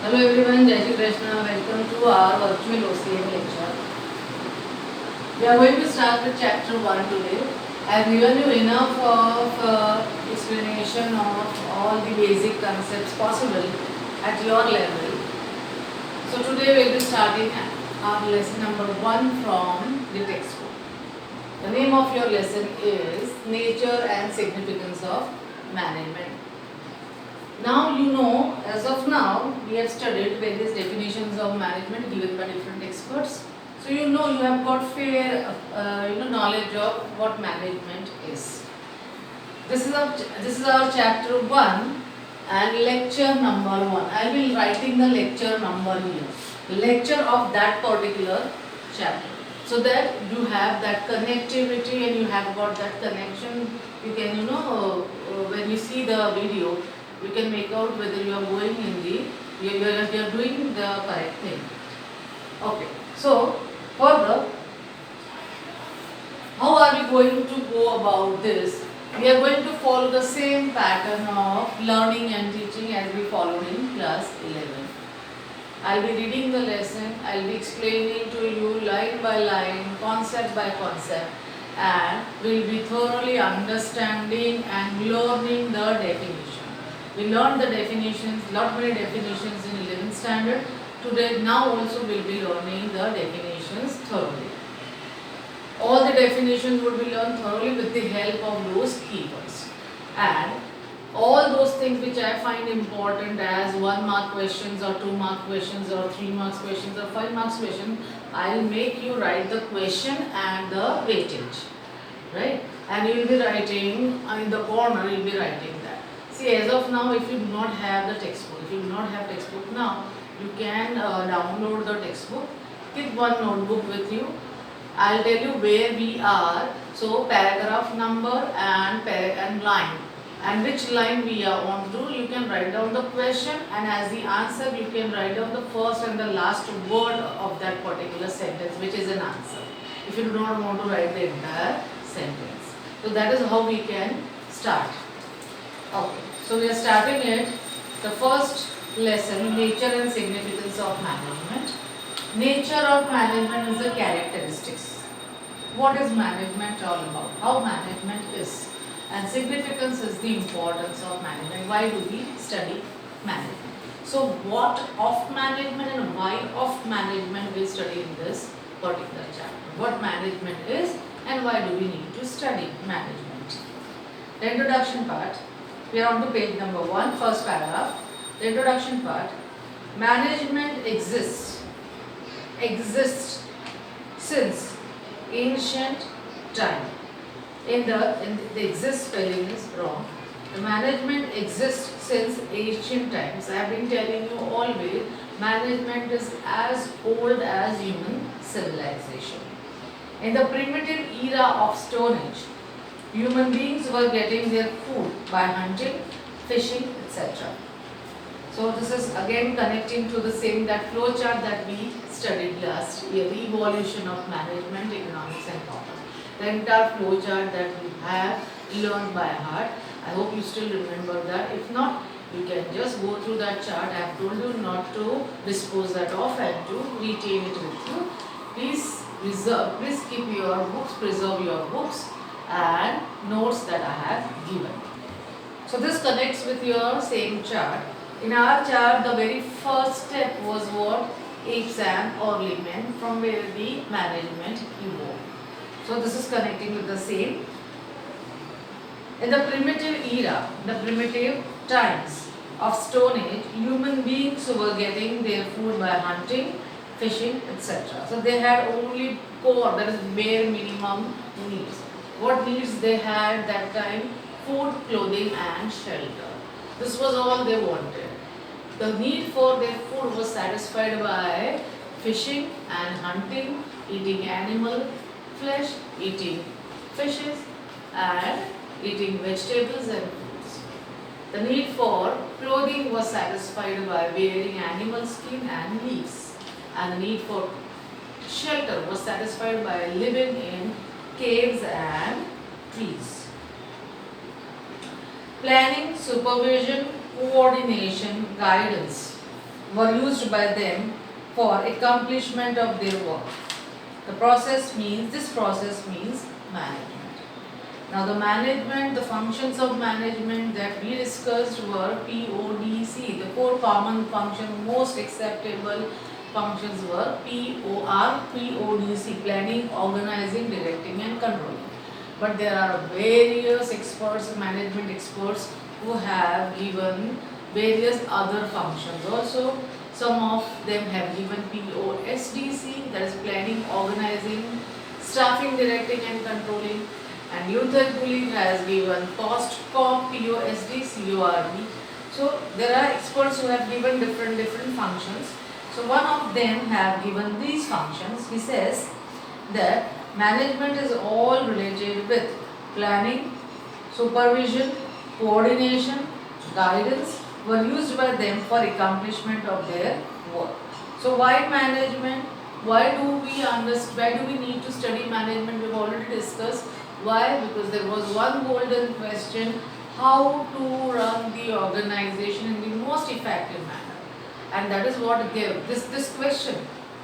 Hello everyone, Jai Shri Krishna. Welcome to our virtual OCM lecture. We are going to start with chapter 1 today. I have given you enough of explanation of all the basic concepts possible at your level. So today we will be starting our lesson number 1 from the textbook. The name of your lesson is Nature and Significance of Management. Now you know, as of now, we have studied various definitions of management given by different experts. So you know you have got fair knowledge of what management is. This is our chapter 1 and lecture number 1. I will be writing the lecture number here. Lecture of that particular chapter. So that you have that connectivity and you have got that connection. You can when you see the video, you can make out whether you are going in the you are doing the correct thing. Okay. So further, how are we going to go about this? We are going to follow the same pattern of learning and teaching as we followed in class 11. I will be reading the lesson, I will be explaining to you line by line, concept by concept, and we will be thoroughly understanding and learning the definition. We learned the definitions, lot many definitions in 11th standard. Today, now also we will be learning the definitions thoroughly. All the definitions would be learned thoroughly with the help of those keywords. And all those things which I find important as 1 mark questions or 2 mark questions or 3 marks questions or 5 marks question, I will make you write the question and the weightage. Right? And you will be writing in the corner, you will be writing that. See, as of now, if you do not have the textbook, if you do not have textbook now, you can download the textbook. Keep one notebook with you. I'll tell you where we are. So, paragraph number and line. And which line we are on to, you can write down the question, and as the answer, you can write down the first and the last word of that particular sentence, which is an answer. If you do not want to write the entire sentence. So, that is how we can start. Okay, so we are starting it. The first lesson, nature and significance of management. Nature of management is the characteristics. What is management all about? How management is. And significance is the importance of management. Why do we study management? So what of management and why of management we study in this particular chapter. What management is and why do we need to study management. The introduction part. We are on to page number 1, first paragraph. The introduction part. Management exists since ancient time. In the exist spelling is wrong. The management exists since ancient times. I have been telling you always, management is as old as human civilization. In the primitive era of Stone Age, human beings were getting their food by hunting, fishing, etc. So this is again connecting to the same that flow chart that we studied last year, the evolution of management, economics and commerce. The entire flow chart that we have learned by heart. I hope you still remember that. If not, you can just go through that chart. I have told you not to dispose that off and to retain it with you. Please keep your books, preserve your books and notes that I have given. So this connects with your same chart. In our chart, the very first step was what? Apes and early men, from where the management evolved. So this is connecting with the same. In the primitive era, the primitive times of Stone Age, human beings were getting their food by hunting, fishing, etc. So they had only core, that is bare minimum needs. What needs they had that time? Food, clothing and shelter. This was all they wanted. The need for their food was satisfied by fishing and hunting, eating animal flesh, eating fishes and eating vegetables and fruits. The need for clothing was satisfied by wearing animal skin and leaves, and the need for shelter was satisfied by living in caves and trees. Planning, supervision, coordination, guidance were used by them for accomplishment of their work. This process means management. Now the management, the functions of management that we discussed were PODC. The four common functions, most acceptable functions were PODC, planning, organizing, directing and controlling. But there are various experts, management experts, who have given various other functions also. Some of them have given POSDC, that is planning, organizing, staffing, directing and controlling. And Luther Gulick has given COST-CORP, POSD, CORB. So there are experts who have given different functions. So one of them have given these functions. He says that management is all related with planning, supervision, coordination, guidance were used by them for accomplishment of their work. So why management? Why do we need to study management? We've already discussed. Why? Because there was one golden question: how to run the organization in the most effective manner. And that is what gave this question.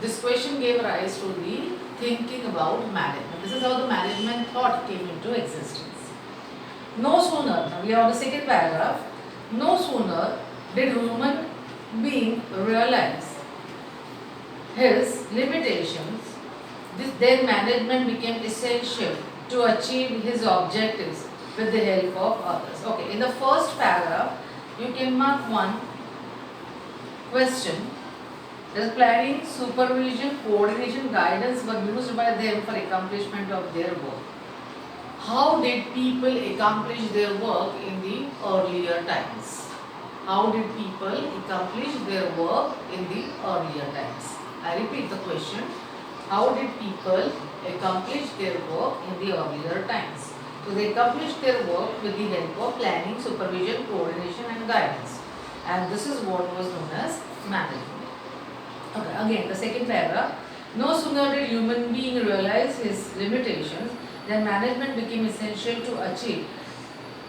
This question gave rise to the thinking about management. This is how the management thought came into existence. No sooner, now we are on the second paragraph, no sooner did human being realize his limitations, then management became essential to achieve his objectives with the help of others. Okay, in the first paragraph, you can mark one question. There's planning, supervision, coordination, guidance were used by them for accomplishment of their work. How did people accomplish their work in the earlier times? How did people accomplish their work in the earlier times? I repeat the question. How did people accomplish their work in the earlier times? So they accomplished their work with the help of planning, supervision, coordination and guidance. And this is what was known as management. Okay, again the second paragraph. No sooner did human being realize his limitations than management became essential to achieve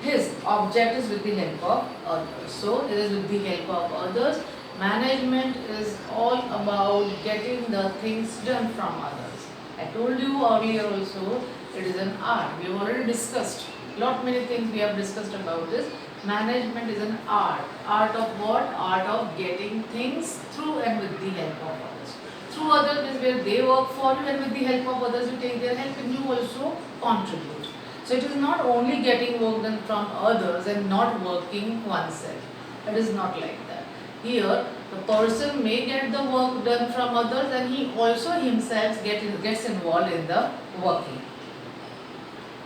his objectives with the help of others. So it is with the help of others. Management is all about getting the things done from others. I told you earlier also, it is an art. We have already discussed many things we have discussed about this. Management is an art. Art of what? Art of getting things through and with the help of others. Through others is where they work for you, and with the help of others you take their help and you also contribute. So it is not only getting work done from others and not working oneself. It is not like that. Here the person may get the work done from others and he also himself gets involved in the working.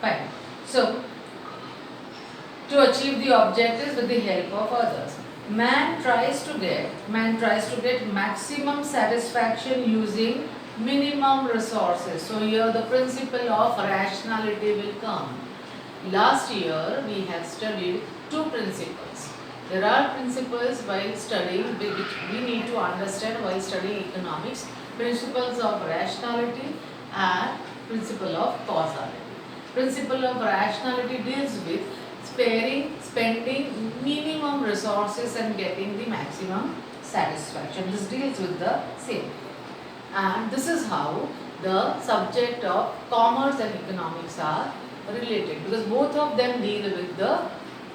Fine. So to achieve the objectives with the help of others. Man tries to get maximum satisfaction using minimum resources. So here the principle of rationality will come. Last year we have studied two principles. There are principles while studying which we need to understand while studying economics. Principles of rationality and principle of causality. Principle of rationality deals with spending minimum resources and getting the maximum satisfaction. This deals with the same. And this is how the subject of commerce and economics are related, because both of them deal with the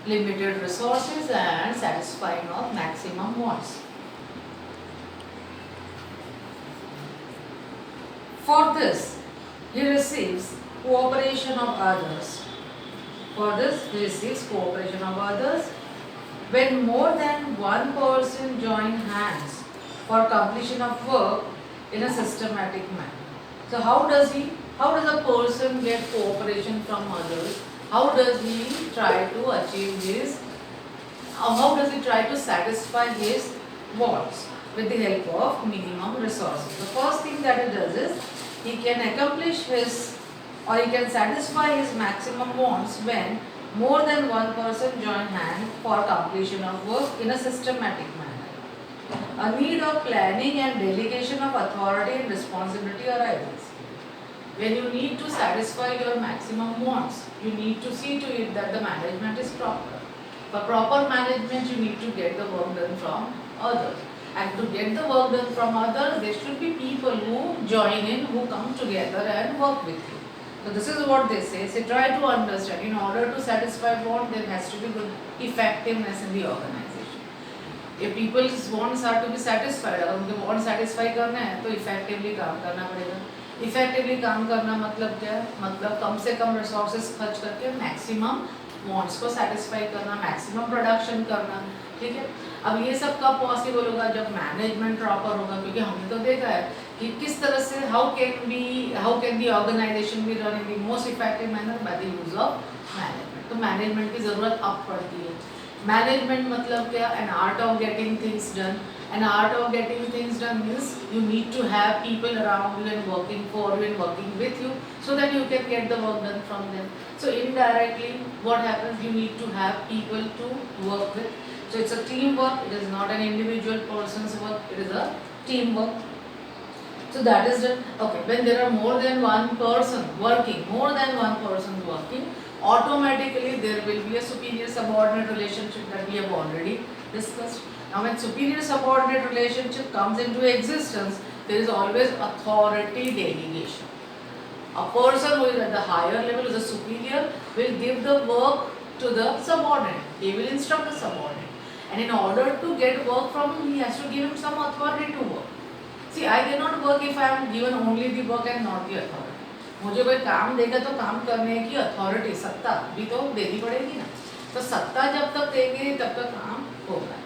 limited resources and satisfying of maximum wants. For this, he receives cooperation of others. For this, he receives cooperation of others. When more than one person join hands for completion of work in a systematic manner. So how does a person get cooperation from others? How does he try to achieve his, how does he try to satisfy his wants? With the help of minimum resources. The first thing that he does is, he can accomplish his, or he can satisfy his maximum wants when more than one person join hand for completion of work in a systematic manner. A need of planning and delegation of authority and responsibility arises. When you need to satisfy your maximum wants, you need to see to it that the management is proper. For proper management, you need to get the work done from others. And to get the work done from others, there should be people who join in, who come together and work with you. So this is what they say. So try to understand. In order to satisfy want, there has to be good effectiveness in the organization. If people's wants are to be satisfied, अगर उनके want satisfy करना है तो effectively काम करना पड़ेगा. Effectively काम करना मतलब क्या है? मतलब कम से कम resources खर्च करके maximum wants को satisfy करना, maximum production करना, ठीक है? अब ये सब कब पॉसिबल होगा? जब मैनेजमेंट प्रॉपर होगा, क्योंकि हमने तो देखा है कि किस तरह से how can the organization be run in the most effective manner by the use of management. तो मैनेजमेंट की ज़रूरत अब पड़ती है. मैनेजमेंट मतलब क्या? An art of getting things done. An art of getting things done means you need to have people around you and working for you and working with you so that you can get the work done from them. So indirectly what happens? You need to have people to work with. So it's a teamwork. It is not an individual person's work. It is a teamwork. So that is done. Okay, when there are more than one person working, automatically there will be a superior subordinate relationship that we have already discussed. Now when superior subordinate relationship comes into existence, there is always authority delegation. A person who is at the higher level, is a superior, will give the work to the subordinate. He will instruct the subordinate. And in order to get work from him, he has to give him some authority to work. See, I cannot work if I am given only the work and not the authority. मुझे कोई काम देगा तो काम करने की authority, सत्ता भी तो देनी पड़ेगी ना. तो सत्ता जब तक देंगे तब तक काम होगा.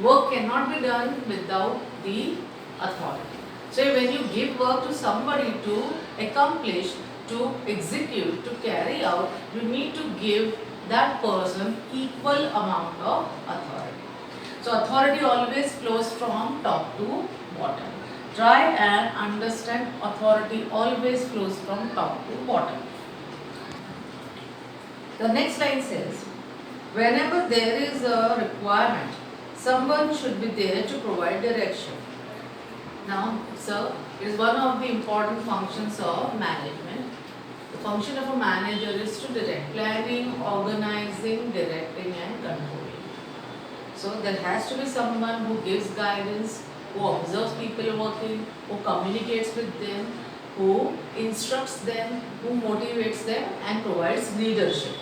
Work cannot be done without the authority. So when you give work to somebody to accomplish, to execute, to carry out, you need to give that person equal amount of authority. So authority always flows from top to bottom. Try and understand, authority always flows from top to bottom. The next line says, whenever there is a requirement, someone should be there to provide direction. Now, sir, it is one of the important functions of management. The function of a manager is to direct planning, organizing, directing and controlling. So there has to be someone who gives guidance, who observes people working, who communicates with them, who instructs them, who motivates them and provides leadership.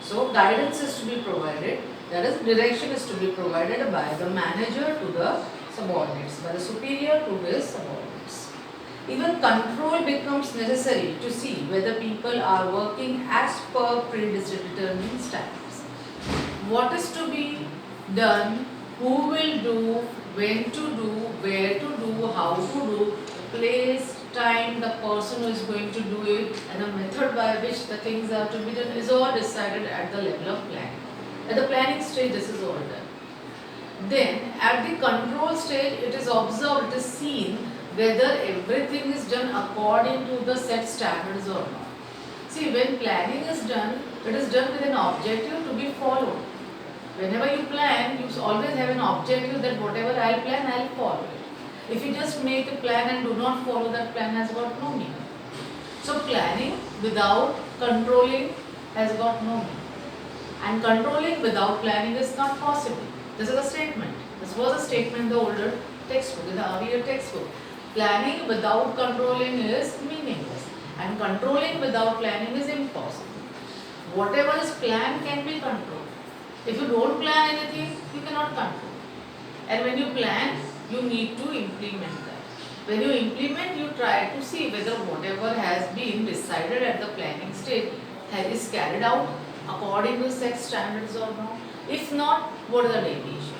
So guidance is to be provided. That is, direction is to be provided by the manager to the subordinates, by the superior to his subordinates. Even control becomes necessary to see whether people are working as per predetermined standards. What is to be done, who will do, when to do, where to do, how to do, place, time, the person who is going to do it, and the method by which the things are to be done is all decided at the level of planning. At the planning stage, this is all done. Then, at the control stage, it is observed, it is seen whether everything is done according to the set standards or not. See, when planning is done, it is done with an objective to be followed. Whenever you plan, you always have an objective that whatever I plan, I will follow it. If you just make a plan and do not follow that plan, has got no meaning. So, planning without controlling has got no meaning. And controlling without planning is not possible. This is a statement. This was a statement in the older textbook, in the earlier textbook. Planning without controlling is meaningless. And controlling without planning is impossible. Whatever is planned can be controlled. If you don't plan anything, you cannot control. And when you plan, you need to implement that. When you implement, you try to see whether whatever has been decided at the planning stage is carried out according to set standards or not. If not, what is the deviation?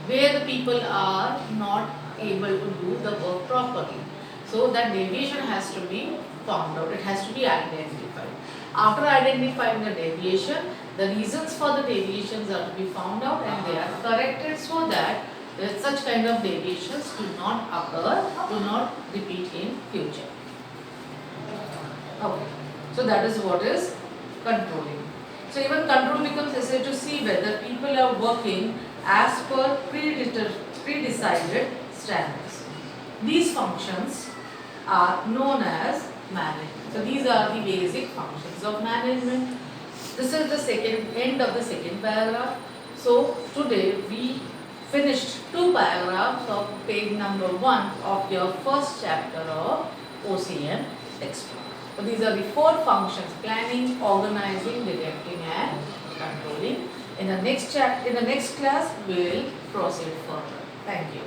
Where the people are not able to do the work properly. So that deviation has to be found out. It has to be identified. After identifying the deviation, the reasons for the deviations are to be found out and they are corrected so that such kind of deviations do not occur, do not repeat in future. Okay. So that is what is controlling. So even control becomes necessary to see whether people are working as per pre-decided standards. These functions are known as management. So these are the basic functions of management. This is the end of the second paragraph. So today we finished 2 paragraphs of page number 1 of your first chapter of OCM textbook. So these are the 4 functions: planning, organizing, directing and controlling. In the next class we will proceed further. Thank you.